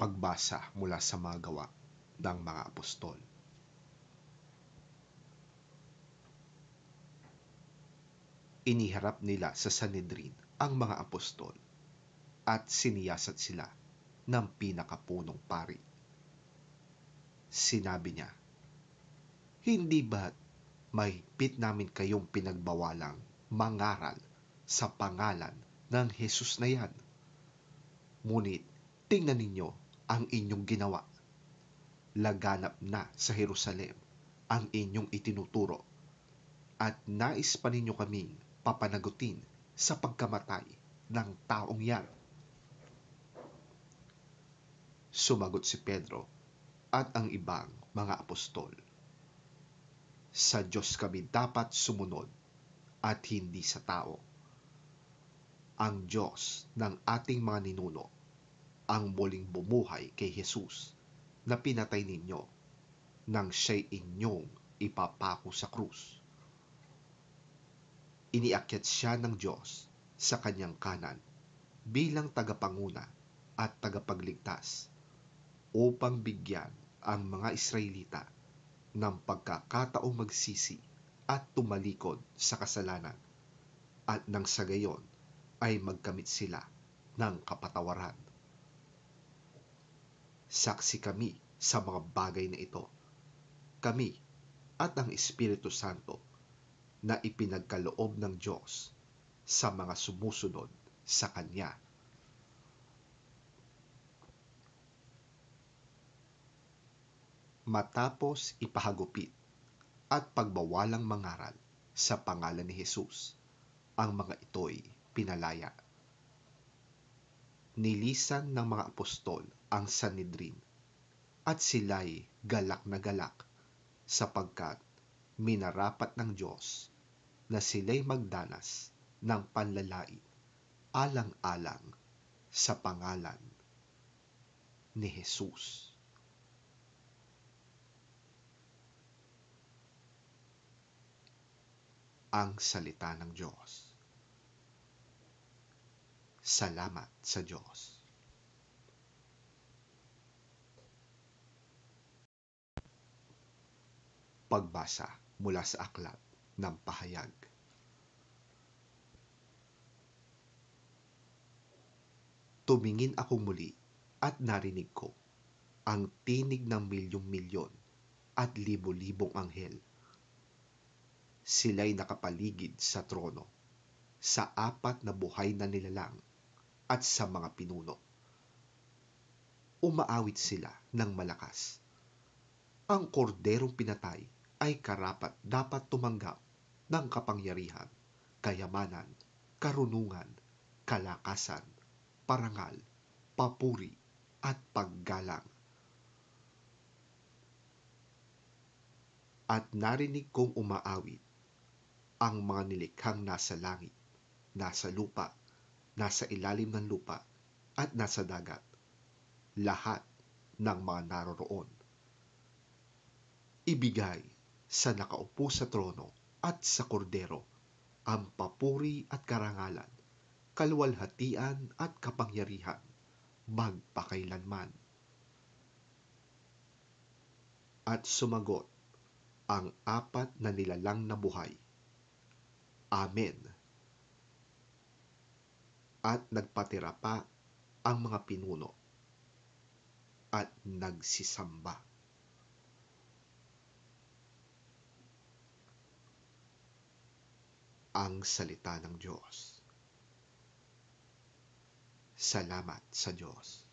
Pagbasa mula sa mga gawa ng mga apostol. Iniharap nila sa Sanhedrin ang mga apostol at siniyasat sila ng pinakapunong pari. Sinabi niya, "Hindi ba't mahigpit namin kayong pinagbawalang mangaral sa pangalan ng Jesus na yan? Ngunit tingnan ninyo ang inyong ginawa. Laganap na sa Jerusalem ang inyong itinuturo at nais pa ninyo kaming papanagutin sa pagkamatay ng taong yan." Sumagot si Pedro at ang ibang mga apostol, "Sa Diyos kami dapat sumunod at hindi sa tao. Ang Diyos ng ating mga ninuno ang muling bumuhay kay Jesus na pinatay ninyo nang siya'y inyong ipapako sa krus. Iniakyat siya ng Diyos sa kanyang kanan bilang tagapanguna at tagapagligtas upang bigyan ang mga Israelita ng pagkakataong magsisi at tumalikod sa kasalanan at nang sa gayon ay magkamit sila ng kapatawaran. Saksi kami sa mga bagay na ito, kami at ang Espiritu Santo na ipinagkaloob ng Diyos sa mga sumusunod sa Kanya." Matapos ipahagupit at pagbawalang mangaral sa pangalan ni Jesus, ang mga ito'y pinalaya. Nilisan ng mga apostol ang Sanhedrin at sila'y galak na galak sapagkat minarapat ng Diyos na sila'y magdanas ng panlalait alang-alang sa pangalan ni Jesus. Ang salita ng Diyos. Salamat sa Diyos. Pagbasa mula sa aklat ng pahayag. Tumingin ako muli at narinig ko ang tinig ng milyong-milyon at libo-libong anghel. Sila'y nakapaligid sa trono, sa apat na buhay na nilalang at sa mga pinuno. Umaawit sila ng malakas. Ang korderong pinatay ay karapat dapat tumanggap ng kapangyarihan, kayamanan, karunungan, kalakasan, parangal, papuri at paggalang. At narinig kong umaawit ang mga nilikhang nasa langit, nasa lupa, nasa ilalim ng lupa, at nasa dagat, lahat ng mga naroroon. Ibigay sa nakaupo sa trono at sa kordero ang papuri at karangalan, kaluwalhatian at kapangyarihan, magpakailanman. At sumagot ang apat na nilalang na buhay, Amen. At nagpatira pa ang mga pinuno at nagsisamba. Ang salita ng Diyos. Salamat sa Diyos.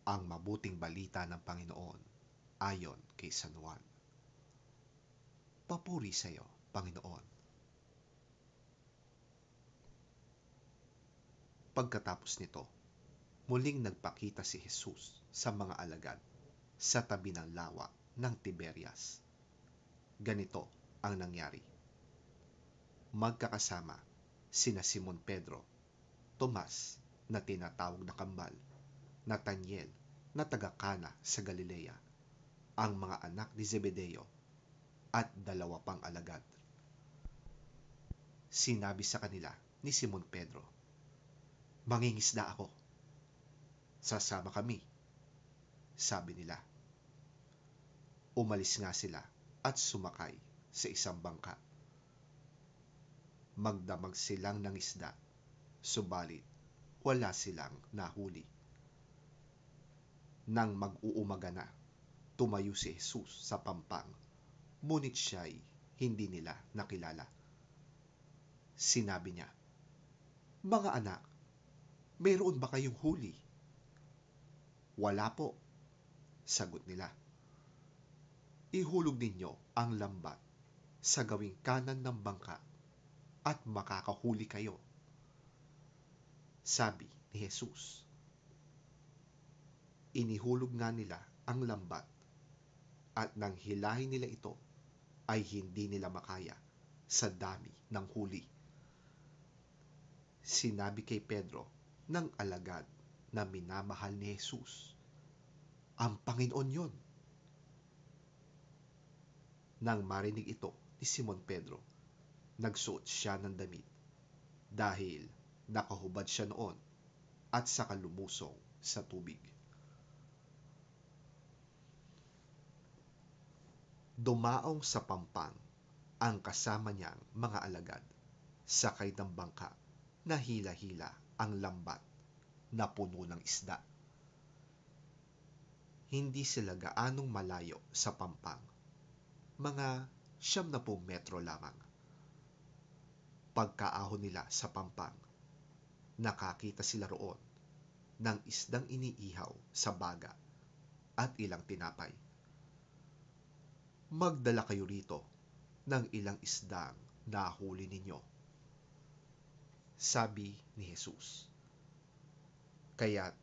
Ang mabuting balita ng Panginoon ayon kay San Juan. Papuri sa iyo, Panginoon. Pagkatapos nito, muling nagpakita si Jesus sa mga alagad sa tabi ng lawa ng Tiberias. Ganito ang nangyari. Magkakasama sina Simon Pedro, Tomas na tinatawag na Kambal, Nataniel na taga-Kana sa Galilea, ang mga anak ni Zebedeo at dalawa pang alagad. Sinabi sa kanila ni Simon Pedro, Mangingisda ako. Sasama kami, sabi nila. Umalis nga sila at sumakay sa isang bangka. Magdamag silang ng isda, subalit wala silang nahuli. Nang mag-uumaga na, tumayo si Jesus sa pampang, ngunit siya'y hindi nila nakilala. Sinabi niya, "Mga anak, mayroon ba kayong huli?" "Wala po," sagot nila. "Ihulog ninyo ang lambat sa gawing kanan ng bangka at makakahuli kayo," sabi ni Jesus. Inihulog nga nila ang lambat at nang hilahin nila ito ay hindi nila makaya sa dami ng huli. Sinabi kay Pedro ng alagad na minamahal ni Jesus, "Ang Panginoon yon." Nang marinig ito ni Simon Pedro, nagsuot siya ng damit dahil nakahubad siya noon at saka lumusong sa tubig. Dumaong sa pampang ang kasama niyang mga alagad, sakay ng bangka na hila-hila ang lambat na puno ng isda. Hindi sila gaanong malayo sa pampang, mga 70 metro lamang. Pagkaahon nila sa pampang, nakakita sila roon ng isdang iniihaw sa baga at ilang tinapay. "Magdala kayo rito ng ilang isdang nahuli ninyo," sabi ni Jesus. Kaya't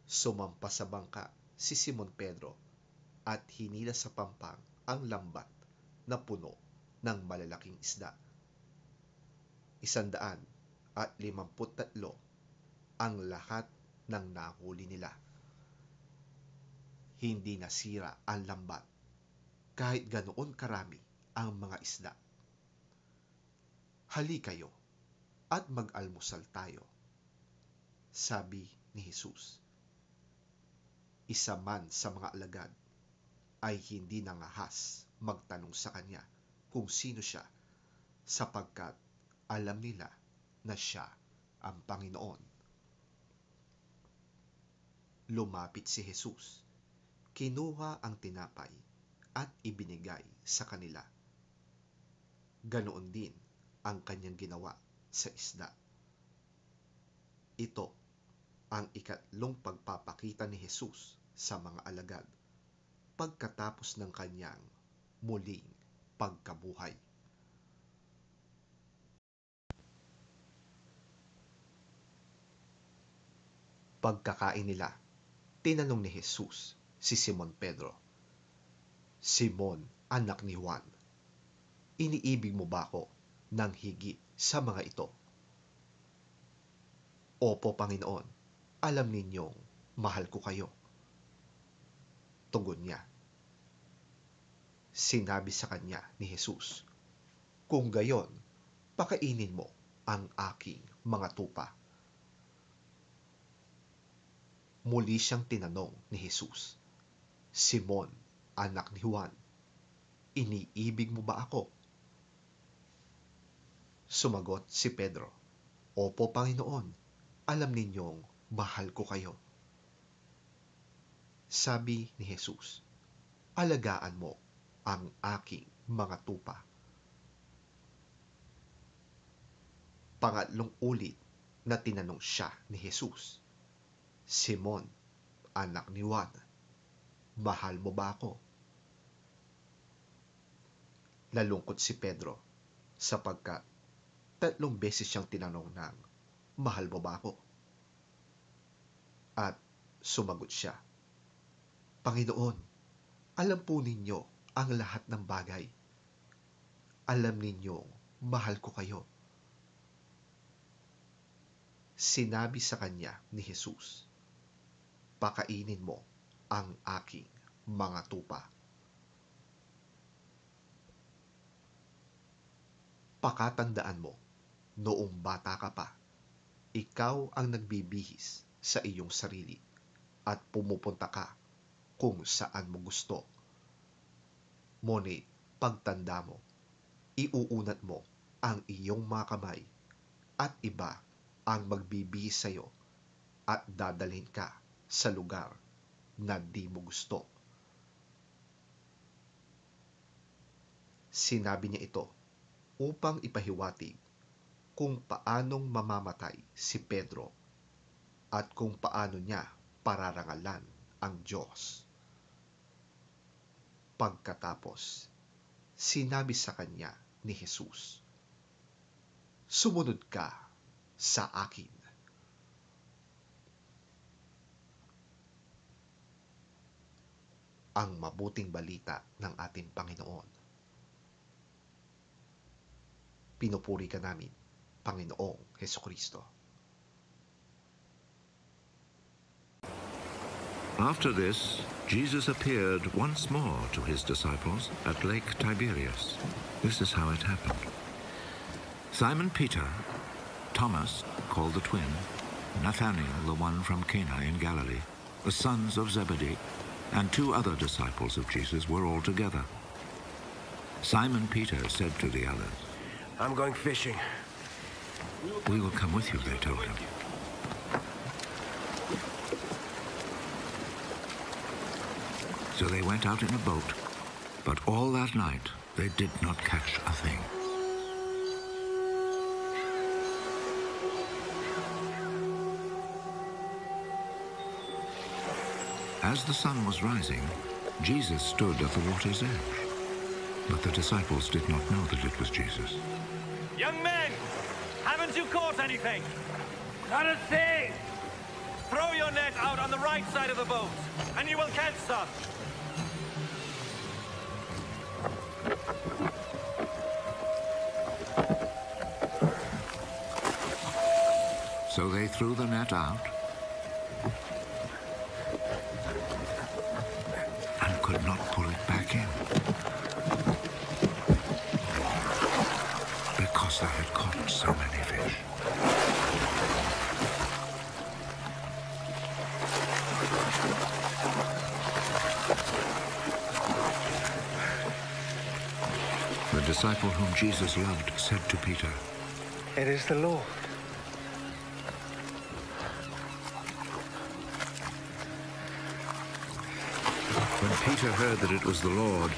sumampa sa bangka si Simon Pedro at hinila sa pampang ang lambat na puno ng malalaking isda. 153 ang lahat ng nahuli nila. Hindi nasira ang lambat kahit ganoon karami ang mga isda. "Hali kayo at mag-almusal tayo," sabi ni Jesus. Isa man sa mga alagad ay hindi nangahas magtanong sa kanya kung sino siya, sapagkat alam nila na siya ang Panginoon. Lumapit si Jesus, kinuha ang tinapay at ibinigay sa kanila. Ganoon din ang kanyang ginawa sa isda. Ito ang ikatlong pagpapakita ni Jesus sa mga alagad pagkatapos ng kanyang muling pagkabuhay. Pagkakain nila, tinanong ni Jesus si Simon Pedro, "Simon, anak ni Juan, iniibig mo ba ako ng higit sa mga ito?" "Opo, Panginoon, alam ninyong mahal ko kayo," tugon niya. Sinabi sa kanya ni Jesus, "Kung gayon, pakainin mo ang aking mga tupa." Muli siyang tinanong ni Jesus, "Simon, anak ni Juan, iniibig mo ba ako?" Sumagot si Pedro, "Opo, Panginoon, alam ninyong mahal ko kayo." Sabi ni Jesus, "Alagaan mo ang aking mga tupa." Pangatlong ulit na tinanong siya ni Jesus, "Simon, anak ni Juan, mahal mo ba ako?" Nalungkot si Pedro sapagkat 3 beses siyang tinanong ng, "Mahal mo ba ako?" At sumagot siya, "Panginoon, alam po ninyo ang lahat ng bagay. Alam ninyong mahal ko kayo." Sinabi sa kanya ni Jesus, "Pakainin mo ang aking mga tupa." Pakatandaan mo, noong bata ka pa, ikaw ang nagbibihis sa iyong sarili at pumupunta ka kung saan mo gusto. Ngunit pagtanda mo, iuunat mo ang iyong mga kamay at iba ang magbibihis sa iyo at dadalhin ka sa lugar na di mo gusto. Sinabi niya ito upang ipahiwatig kung paanong mamamatay si Pedro at kung paano niya pararangalan ang Diyos. Pagkatapos, sinabi sa kanya ni Jesus, "Sumunod ka sa akin." Ang mabuting balita ng ating Panginoon. Pinupuri ka namin, Panginoong Hesukristo. After this, Jesus appeared once more to his disciples at Lake Tiberias. This is how it happened. Simon Peter, Thomas, called the twin, Nathanael, the one from Cana in Galilee, the sons of Zebedee, and 2 other disciples of Jesus were all together. Simon Peter said to the others, "I'm going fishing." "We will come with you," they told him. So they went out in a boat, but all that night they did not catch a thing. As the sun was rising, Jesus stood at the water's edge. But the disciples did not know that it was Jesus. "Young men, haven't you caught anything?" Not a thing! "Throw your net out on the right side of the boat, and you will catch some." So they threw the net out and could not pull it back in because they had caught so many fish. The disciple whom Jesus loved said to Peter, It is the Lord. When Peter heard that it was the Lord,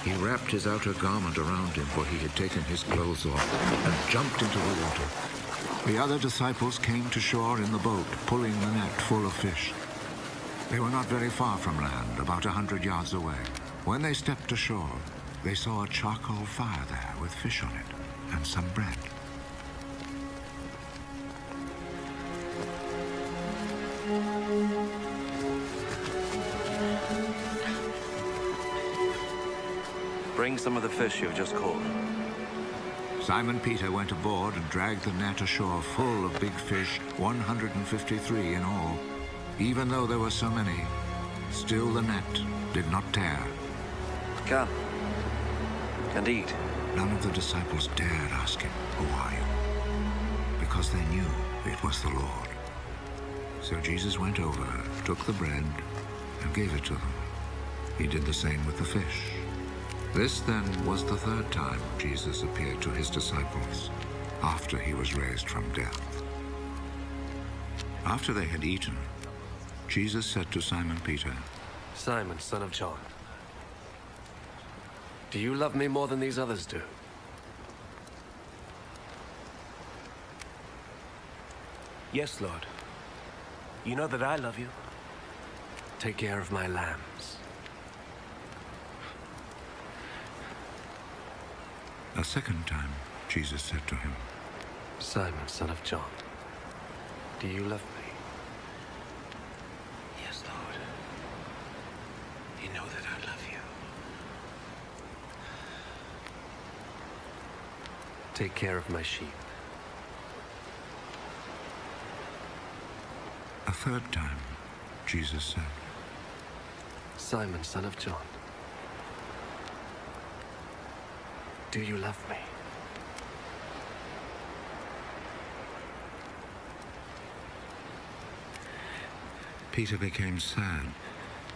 he wrapped his outer garment around him, for he had taken his clothes off, and jumped into the water. The other disciples came to shore in the boat, pulling the net full of fish. They were not very far from land, about 100 yards away. When they stepped ashore, they saw a charcoal fire there with fish on it and some bread. Bring some of the fish you've just caught. Simon Peter went aboard and dragged the net ashore full of big fish, 153 in all. Even though there were so many, still the net did not tear. Come and eat. None of the disciples dared ask him, "Who are you?" because they knew it was the Lord. So Jesus went over, took the bread, and gave it to them. He did the same with the fish. This then was the 3rd time Jesus appeared to his disciples after he was raised from death. After they had eaten, Jesus said to Simon Peter, Simon, son of John, do you love me more than these others do? Yes, Lord. You know that I love you. Take care of my lambs. A second time, Jesus said to him, Simon, son of John, do you love me? Yes, Lord. You know that I love you. Take care of my sheep. A third time, Jesus said, Simon, son of John, do you love me? Peter became sad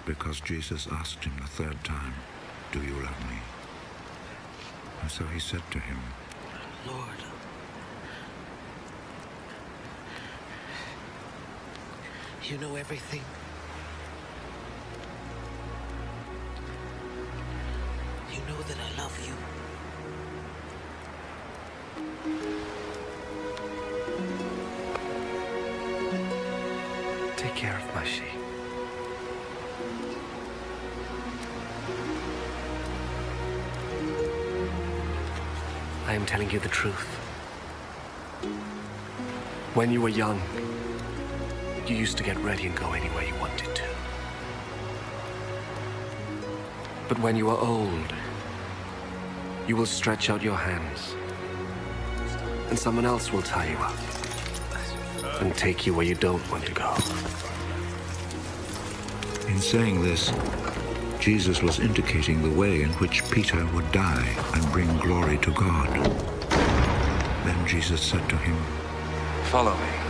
because Jesus asked him the third time, "Do you love me?" And so he said to him, Lord, you know everything. You know that I love you. Take care of my sheep. I am telling you the truth. When you were young, you used to get ready and go anywhere you wanted to. But when you are old, you will stretch out your hands, and someone else will tie you up and take you where you don't want to go. In saying this, Jesus was indicating the way in which Peter would die and bring glory to God. Then Jesus said to him, Follow me.